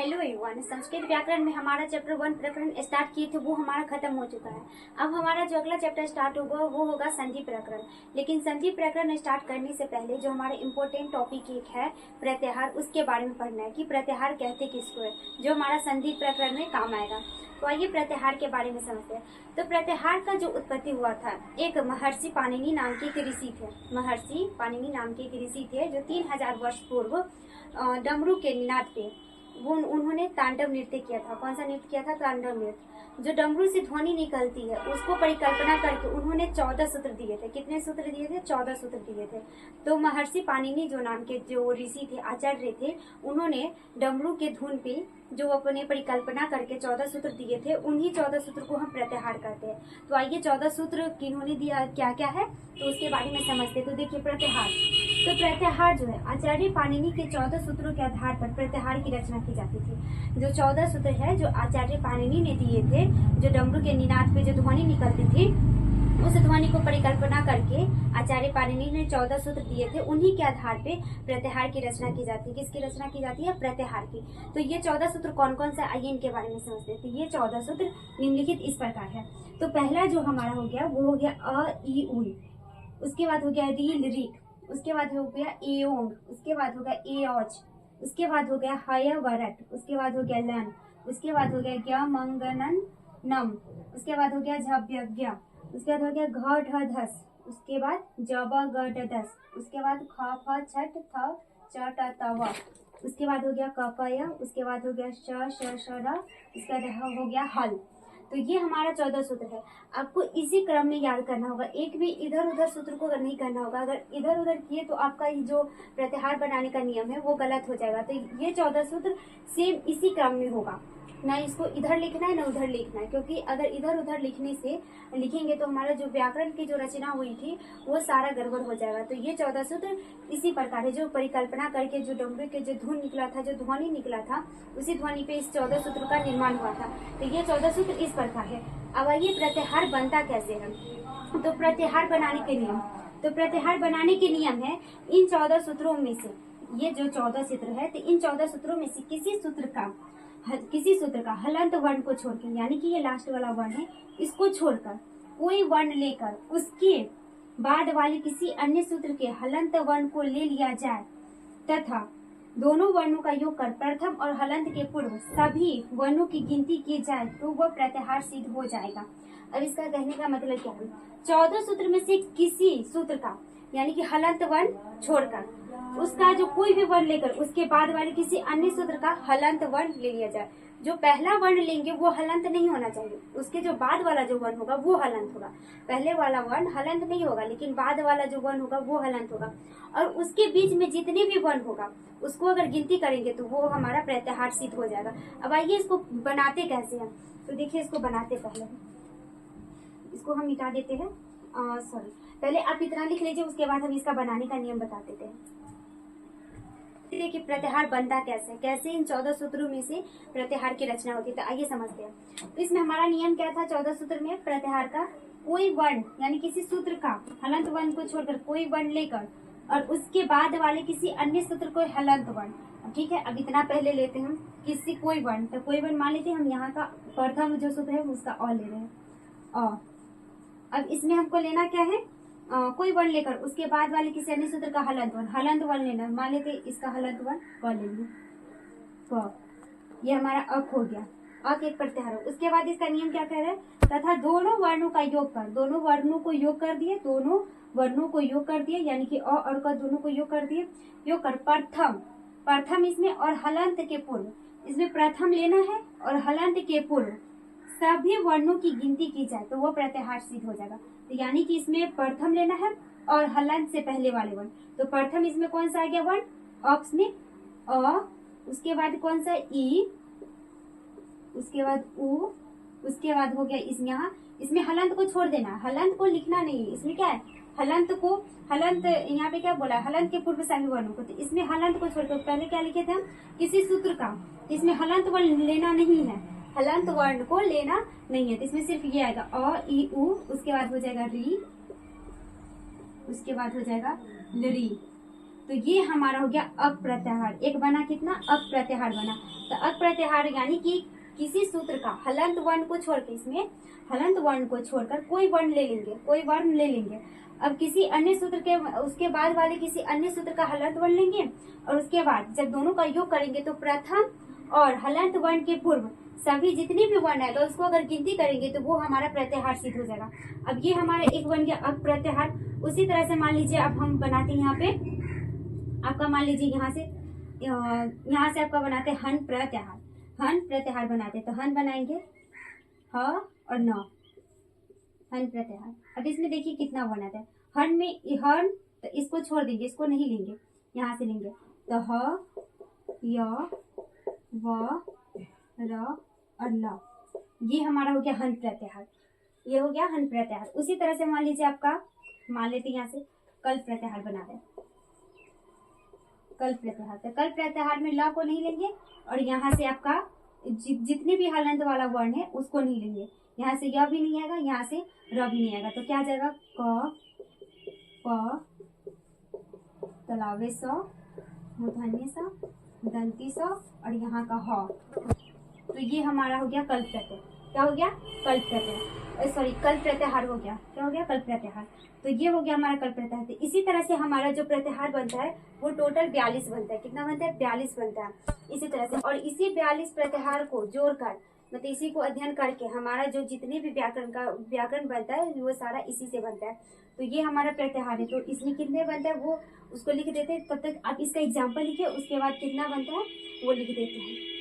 Hello everyone, Sanskrit व्याकरण में हमारा चैप्टर 1 प्रकरण स्टार्ट किए थे, वो हमारा खत्म हो चुका है। अब हमारा जो अगला चैप्टर स्टार्ट होगा वो होगा संधि प्रकरण। लेकिन संधि प्रकरण स्टार्ट करने से पहले जो हमारा इम्पोर्टेंट टॉपिक एक है प्रत्याहार, उसके बारे में पढ़ना है कि प्रत्याहार कहते किसको है, जो हमारा संधि प्रकरण में काम आएगा। तो आइए प्रत्याहार के बारे में समझते हैं। तो प्रत्याहार का जो उत्पत्ति हुआ था, एक महर्षि पाणिनि नाम के एक ऋषि थे। महर्षि पाणिनि नाम के एक ऋषि थे जो 3000 वर्ष पूर्व डमरू के निनाद पे उन्होंने तांडव नृत्य किया था। कौन सा नृत्य किया था? तांडव नृत्य। जो डमरू से ध्वनि निकलती है उसको परिकल्पना करके उन्होंने 14 सूत्र दिए थे। कितने सूत्र दिए थे? 14 सूत्र दिए थे। तो महर्षि पाणिनि जो नाम के जो ऋषि थे, आचार्य थे, उन्होंने डमरू के धुन पे जो अपने परिकल्पना करके 14 सूत्र दिए थे, उन्हीं 14 सूत्र को हम प्रत्याहार कहते हैं। तो आइए 14 सूत्र किन्होंने दिया, क्या क्या है, तो उसके बारे में समझते। तो देखिए प्रत्याहार। तो प्रत्याहार जो है आचार्य पाणिनि के 14 सूत्रों के आधार पर प्रत्याहार की रचना की जाती थी। जो 14 सूत्र है जो आचार्य पाणिनि ने दिए थे, जो डमरू के निनाद पे जो ध्वनि निकलती थी, उस ध्वनि को परिकल्पना करके आचार्य पाणिनि ने 14 सूत्र दिए थे, उन्हीं के आधार पे प्रत्याहार की रचना की जाती है। किसकी रचना की जाती है? प्रत्याहार की। तो ये 14 सूत्र कौन कौन सा, आइए इनके बारे में समझते हैं। तो ये 14 सूत्र निम्नलिखित इस प्रकार है। तो पहला जो हमारा हो गया वो हो गया अ ई उन, उसके बाद हो गया रील रीक, उसके बाद हो गया एओंग, उसके बाद हो गया ए औच, उसके बाद हो गया हय वरट, उसके बाद हो गया लन, उसके बाद हो गया ज्ञ मंगनन नम, उसके बाद हो गया झव्यज्ञ, उसके बाद हो गया घ ढ धस, उसके बाद जब ग ड दस, उसके बाद ख फ छठ थ च ट त व, उसके बाद हो गया क प य, उसके बाद हो गया श श श र, उसके बाद हो गया हल। तो ये हमारा 14 सूत्र है। आपको इसी क्रम में याद करना होगा, एक भी इधर उधर सूत्र को नहीं करना होगा। अगर इधर उधर किए तो आपका ये जो प्रत्याहार बनाने का नियम है वो गलत हो जाएगा। तो ये 14 सूत्र सेम इसी क्रम में होगा, ना इसको इधर लिखना है ना उधर लिखना है, क्योंकि अगर इधर उधर लिखेंगे तो हमारा जो व्याकरण की जो रचना हुई थी वो सारा गड़बड़ हो जाएगा। तो ये 14 सूत्र इसी प्रकार है, जो परिकल्पना करके जो डमरू के जो धुन निकला था, जो ध्वनि निकला था, उसी ध्वनि पे इस 14 सूत्र का निर्माण हुआ था। तो ये 14 सूत्र इस प्रकार है। अब आइए प्रत्याहार बनता कैसे है। तो प्रत्याहार बनाने के नियम, तो प्रत्याहार बनाने के नियम है इन 14 सूत्रों में से, ये जो 14 सूत्र है, तो इन 14 सूत्रों में से किसी सूत्र का हलंत वर्ण को छोड़कर, यानी कि ये लास्ट वाला वर्ण है, इसको छोड़कर कोई वर्ण लेकर उसके बाद वाले किसी अन्य सूत्र के हलंत वर्ण को ले लिया जाए तथा दोनों वर्णों का योग कर प्रथम और हलंत के पूर्व सभी वर्णों की गिनती की जाए तो वह प्रत्याहार सिद्ध हो जाएगा। अब इसका कहने का मतलब क्या है? 14 सूत्र में से किसी सूत्र का, यानी कि हलंत वर्ण छोड़कर उसका जो कोई भी वर्ण लेकर उसके बाद वाले किसी अन्य सूत्र का हलंत वर्ण ले लिया जाए। जो पहला वर्ण लेंगे वो हलंत नहीं होना चाहिए, उसके जो बाद वाला जो वर्ण होगा वो हलंत होगा। पहले वाला वर्ण हलंत नहीं होगा, लेकिन बाद वाला जो वर्ण होगा वो हलंत होगा। और उसके बीच में जितने भी वर्ण होगा उसको अगर गिनती करेंगे तो वो हमारा प्रत्याहार सिद्ध हो जाएगा। अब आइए इसको बनाते कैसे हैं। तो देखिए इसको बनाते, पहले इसको हम मिटा देते हैं, सॉरी, पहले आप इतना लिख लीजिए, उसके बाद हम इसका बनाने का नियम बता देते हैं। देखिए प्रत्याहार बनता कैसे इन 14 सूत्रों में से प्रत्याहार की रचना होती है। तो आइए समझते हैं। तो इसमें हमारा नियम क्या था? 14 सूत्र में प्रत्याहार का कोई वर्ण, यानी किसी सूत्र का हलंत वर्ण को छोड़कर कोई वर्ण लेकर और उसके बाद वाले किसी अन्य सूत्र को हलंत वर्ण। ठीक है, अब इतना पहले लेते हैं हम किसी कोई वर्ण। तो कोई वर्ण मान लेते हैं हम, यहाँ का प्रथम जो सूत्र है उसका अ ले रहे हैं, अ। अब इसमें हमको लेना क्या है? कोई वर्ण लेकर उसके बाद वाले किसी अन्य सूत्र का हलंत वर्ण लेना। मान लेते इसका हलंत वर्ण क लेंगे, क। ये हमारा अक हो गया, अक एक प्रत्याहार। उसके बाद इसका नियम क्या कह रहा है? तथा दोनों वर्णों का योग कर, दोनों वर्णों को योग कर दिए, दोनों वर्णों को योग कर दिए, यानी कि अ और क दोनों को योग कर दिए। योग कर प्रथम इसमें और हलंत के पूर्व, इसमें प्रथम लेना है और हलंत के पूर्व सभी वर्णों की गिनती की जाए तो वो प्रत्याहार सिद्ध हो जाएगा। तो यानी कि इसमें प्रथम लेना है और हलंत से पहले वाले वर्ण। तो प्रथम इसमें कौन सा आ गया वर्ण? अक्स में अ, उसके बाद कौन सा? ई, उसके बाद उ, उसके बाद हो गया इसमें हलंत को छोड़ देना, हलंत को लिखना नहीं है। इसमें क्या है? हलंत यहाँ पे क्या बोला? हलंत के पूर्व सभी वर्णों को। तो इसमें हलंत को छोड़कर पहले क्या लिखे थे हम? किसी सूत्र का, इसमें हलंत वर्ण लेना नहीं है, हलंत वर्ण को लेना नहीं है। तो इसमें सिर्फ ये आएगा अ ई उ, उसके बाद हो जाएगा री, उसके बाद हो जाएगा लरी, तो ये हमारा हो गया अप प्रत्याहार। एक बना कितना, अप प्रत्याहार बना। तो अप प्रत्याहार यानी कि किसी सूत्र का हलंत वर्ण को छोड़कर, इसमें हलंत वर्ण को छोड़कर कोई वर्ण ले लेंगे, कोई वर्ण ले लेंगे। अब किसी अन्य सूत्र के उसके बाद वाले किसी अन्य सूत्र का हलंत वर्ण लेंगे और उसके बाद जब दोनों का योग करेंगे तो प्रथम और हलंत वर्ण के पूर्व सभी जितने भी वर्ण आएगा उसको अगर गिनती करेंगे तो वो हमारा प्रत्याहार सिद्ध हो जाएगा। अब ये हमारा एक बन गया अप प्रत्याहार। उसी तरह से मान लीजिए अब हम बनाते हैं यहाँ पे आपका, मान लीजिए यहाँ से आपका बनाते हैं हन प्रत्याहार। हन प्रत्याहार बनाते हैं तो हन बनाएंगे ह और न, हन प्रत्याहार। अब इसमें देखिए कितना वर्ण आता है हन में, हन तो इसको छोड़ देंगे, इसको नहीं लेंगे, यहाँ से लेंगे तो ह य व र और ल, ये हमारा हो गया हन प्रत्याहार। ये हो गया हन प्रत्याहार। उसी तरह से मान लीजिए आपका, मान लेते हैं यहाँ से कल प्रत्याहार बना दें, कल प्रत्याहार। तो कल प्रत्याहार में ल को नहीं लेंगे और यहाँ से आपका जितने भी हलंत वाला वर्ण है उसको नहीं लेंगे। यहाँ से य भी नहीं आएगा, यहाँ से र भी नहीं आएगा, तो क्या आ जाएगा क प तलावे स मूर्धन्य स दंती स और यहाँ का ह। तो ये हमारा हो गया कल प्रत्यय। क्या हो गया, कल प्रत्यय, सॉरी कल प्रत्याहार हो गया। क्या हो गया, कल प्रत्याहार। तो ये हो गया हमारा कल प्रत्याहार। तो इसी तरह से हमारा जो प्रत्याहार बनता है वो टोटल 42 बनता है। कितना बनता है, 42 बनता है। इसी तरह से और इसी 42 प्रत्याहार को जोड़कर, मतलब इसी को अध्ययन करके हमारा जो जितने भी व्याकरण बनता है वो सारा इसी से बनता है। तो ये हमारा प्रत्याहार है। तो इसमें कितने बनता है वो उसको लिख देते हैं। तब तक आप इसका एग्जाम्पल लिखिए, उसके बाद कितना बनता है वो लिख देते हैं।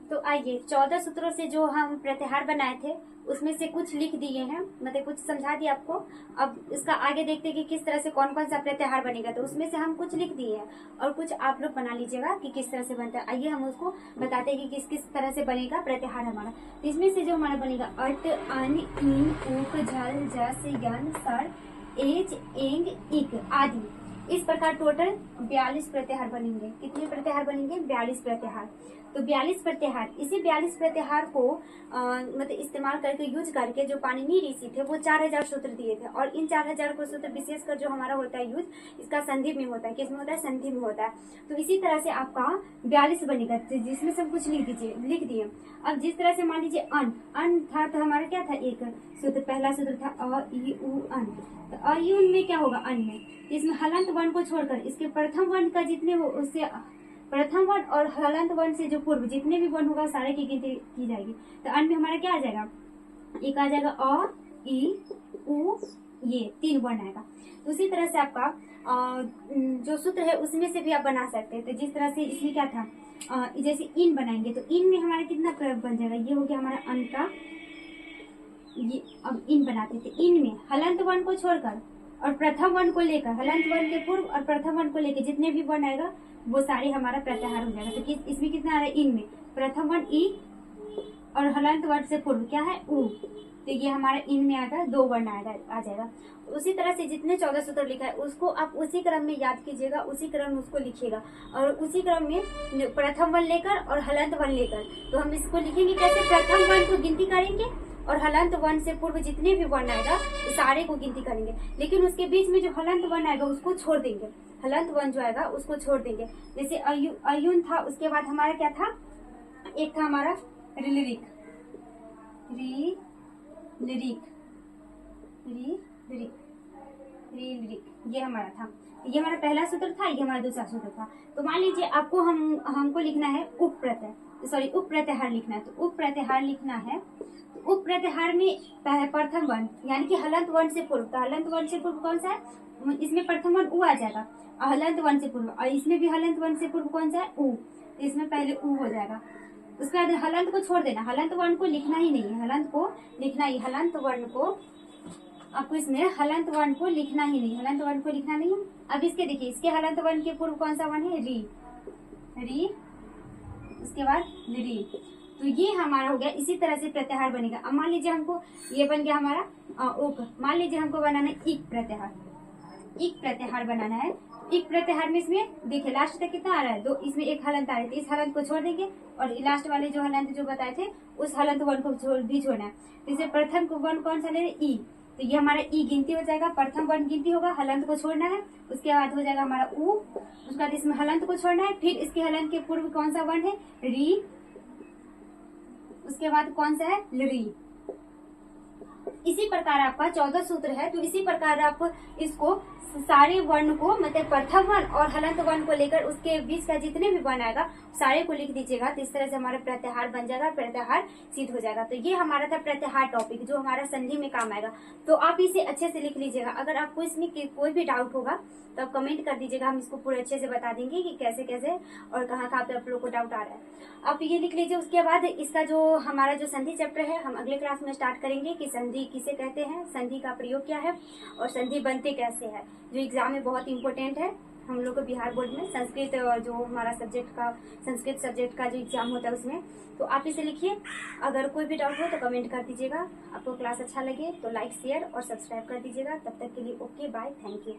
तो आइए 14 सूत्रों से जो हम प्रत्याहार बनाए थे उसमें से कुछ लिख दिए हैं, मतलब कुछ समझा दिया आपको। अब इसका आगे देखते हैं कि किस तरह से कौन कौन सा प्रत्याहार बनेगा। तो उसमें से हम कुछ लिख दिए हैं और कुछ आप लोग बना लीजिएगा कि किस तरह से बनता है। आइए हम उसको बताते हैं कि किस किस तरह से बनेगा प्रत्याहार हमारा। तो इसमें से जो हमारा बनेगा अट अन इन उक झल जस यन सर एज एंग इक आदि, इस प्रकार टोटल 42 प्रत्याहार बनेंगे। कितने प्रत्याहार बनेंगे, 42 प्रत्याहार। तो 42 प्रत्याहार, इसी 42 प्रत्याहार को मतलब इस्तेमाल करके यूज करके जो पाणिनि ऋषि थे वो 4000 सूत्र दिए थे। और इन 4000 को सूत्र विशेषकर जो हमारा होता है यूज, इसका संधि में होता है। किसमें होता है, संधि में होता है। तो इसी तरह से आपका 42 बनेगा, जिसमें सब कुछ लिख दिए। अब जिस तरह से मान लीजिए अन था तो हमारा क्या था, एक सूत्र, पहला सूत्र था अ ई उ अन। तो अ ई उ में क्या होगा, अन में इसमें हलंत वर्ण को छोड़कर इसके प्रथम वर्ण का जितने हो उससे प्रथम वर्ण और हलंत वर्ण से जो पूर्व जितने भी वर्ण होगा सारे की गिनती की जाएगी। तो अन में हमारा क्या आ जाएगा, एक आ जाएगा अ ई उ, ये 3 वर्ण आएगा। तो उसी तरह से आपका जो सूत्र है उसमें से भी आप बना सकते हैं। तो जिस तरह से इसमें क्या था, जैसे इन बनाएंगे तो इन में हमारा कितना प्रयोग बन जाएगा, ये हो गया हमारा अन का। ये अब इन बनाते थे, इन में हलंत वर्ण को छोड़कर और प्रथम वर्ण को लेकर, हलंत वर्ण के पूर्व और प्रथम वर्ण को लेकर जितने भी वर्ण आएगा वो सारे हमारा प्रत्याहार हो जाएगा। तो इसमें कितना आ रहा है, इन में प्रथम वर्ण ई और हलंत वर्ण से पूर्व क्या है, उ। तो ये हमारा इन में आएगा, 2 वर्ण आएगा, आ जाएगा। उसी तरह से जितने 14 सूत्र लिखा है उसको आप उसी क्रम में याद कीजिएगा, उसी क्रम में उसको लिखिएगा और उसी क्रम में प्रथम वर्ण लेकर और हलंत वर्ण लेकर। तो हम इसको लिखेंगे कैसे, प्रथम वर्ण को गिनती करेंगे और हलंत वर्ण से पूर्व जितने भी वर्ण आएगा तो सारे को गिनती करेंगे। लेकिन उसके बीच में जो हलंत वर्ण आएगा उसको छोड़ देंगे, हलंत वर्ण जो आएगा उसको छोड़ देंगे। जैसे अयुन था, उसके बाद हमारा क्या था, एक था हमारा रिलिरिक, ये हमारा था। ये हमारा पहला सूत्र था, ये हमारा दूसरा सूत्र था। तो मान लीजिए आपको हमको लिखना है उप प्रत्याहार लिखना है। तो उप प्रत्याहार लिखना है, तो उप प्रत्याहार में प्रथम वर्ण यानी कि हलंत वर्ण से पूर्व, तो हलंत वर्ण से पूर्व कौन सा है, इसमें प्रथम वर्ण उ आ जाएगा, हलंत वर्ण से पूर्व, और इसमें भी हलंत वर्ण से पूर्व कौन सा है, उ। तो इसमें पहले उ हो जाएगा। उसके बाद हलंत को छोड़ देना, हलंत वर्ण को लिखना ही नहीं है, हलंत को लिखना ही, हलंत वर्ण को आपको इसमें हलंत वर्ण को लिखना ही नहीं, हलंत वर्ण को लिखना नहीं है। अब इसके देखिए, इसके हलंत वर्ण के पूर्व कौन सा वर्ण है, री, उसके बाद री। तो ये हमारा हो गया। इसी तरह से प्रत्याहार बनेगा। अब मान लीजिए हमको ये बन गया हमारा उक, मान लीजिए हमको बनाना है इक प्रत्याहार, इक प्रत्याहार बनाना है। इक प्रत्याहार में इसमें देखिए लास्ट तक कितना आ रहा है, 2, इसमें एक हलंत आ रही है, इस हलंत को छोड़ देंगे और लास्ट वाले जो हलंत जो बताए थे उस हलंत वर्ण को भी छोड़ना है। तो इसे प्रथम वर्ण कौन सा ले रहे, ई, तो ये हमारा ई गिनती हो जाएगा, प्रथम वर्ण गिनती होगा, हलंत को छोड़ना है। उसके बाद हो जाएगा हमारा उ, उसके बाद इसमें हलंत को छोड़ना है। फिर इसके हलंत के पूर्व कौन सा वर्ण है, री, उसके बाद कौन सा है, लरी। इसी प्रकार आपका 14 सूत्र है। तो इसी प्रकार आप इसको सारे वर्ण को, मतलब प्रथम वर्ण और हलंत वर्ण को लेकर उसके बीच का जितने भी वर्ण आएगा सारे को लिख दीजिएगा। तो इस तरह से हमारा प्रत्याहार बन जाएगा, प्रत्याहार सिद्ध हो जाएगा। तो ये हमारा था प्रत्याहार टॉपिक, जो हमारा संधि में काम आएगा। तो आप इसे अच्छे से लिख लीजिएगा। अगर आपको इसमें कोई भी डाउट होगा तो आप कमेंट कर दीजिएगा, हम इसको पूरे अच्छे से बता देंगे कि कैसे कैसे और कहाँ पे आप लोग को डाउट आ रहा है। आप ये लिख लीजिए। उसके बाद इसका जो हमारा जो संधि चैप्टर है, हम अगले क्लास में स्टार्ट करेंगे कि संधि किसे कहते हैं, संधि का प्रयोग क्या है और संधि बनते कैसे है, जो एग्जाम में बहुत इंपॉर्टेंट है हम लोग को बिहार बोर्ड में। संस्कृत जो हमारा सब्जेक्ट का, संस्कृत सब्जेक्ट का जो एग्जाम होता है उसमें। तो आप इसे लिखिए। अगर कोई भी डाउट हो तो कमेंट कर दीजिएगा। आपको क्लास अच्छा लगे तो लाइक, शेयर और सब्सक्राइब कर दीजिएगा। तब तक के लिए ओके, बाय, थैंक यू।